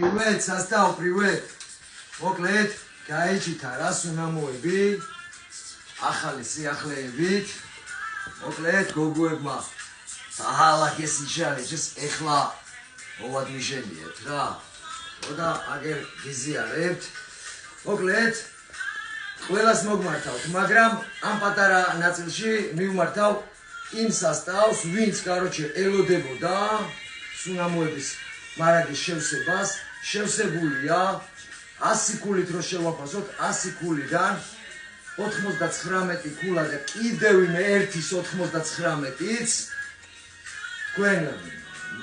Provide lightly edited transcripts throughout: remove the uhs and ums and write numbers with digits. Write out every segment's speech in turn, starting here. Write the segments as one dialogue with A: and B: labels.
A: Привет, состав, привет. მოკლედ, გაიჩითა რა სუნამოები, ახალი სიახლეებით. მოკლედ, გოგოებმა საჰალაკეს იშალეჭეს, ეხლა მოვად მიშენიეთ რა. და აგერ გიზიარებთ. მოკლედ, ყველას მოგმართავთ, მაგრამ ამ პატარა ნაწილში მივმართავ იმ სასტავს, ვინც, короче, ელოდებოდა სუნამოების მარაგის შევსებას, შევსებულია 100 ქულით რო შევაფასოთ, 100 ქულიდან 99 ქულა და კიდევ იმ ერთის 99-იც თქვენ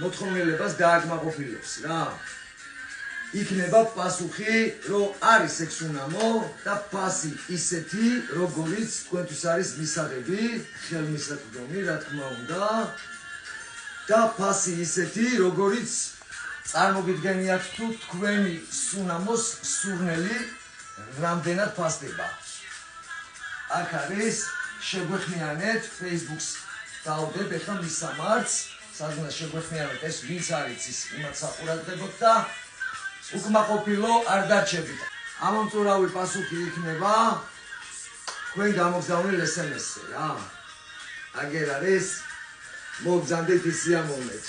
A: მოთხოვნილებას დააკმაყოფილებს რა. იქნება პასუხი, რომ არის ეგ სუნამო და ფასი ისეთი, როგორიც თქვენთვის არის მისაღები, ხელმისაწვდომი, რა თქმა უნდა. და ფასი ისეთი, როგორიც წარმოგიდგენიათ თუ თქვენი სუნამოს სურნელი რამდენად ფასდება. აქ არის შეგვეხმიანეთ Facebook-ს დავდებ ეხლა მის სამარცს, სადღაც შეგვეხმიანეთ ეს ვინც არის ის იმათ საყურადღებოთ და უკმაყოფილო არ დარჩებით. ამომწურავი პასუხი იქნება თქვენ გამოგზავნილ SMS-ზე რა. აგერ არის მოგზანდეთ ის სიამოვნეთ.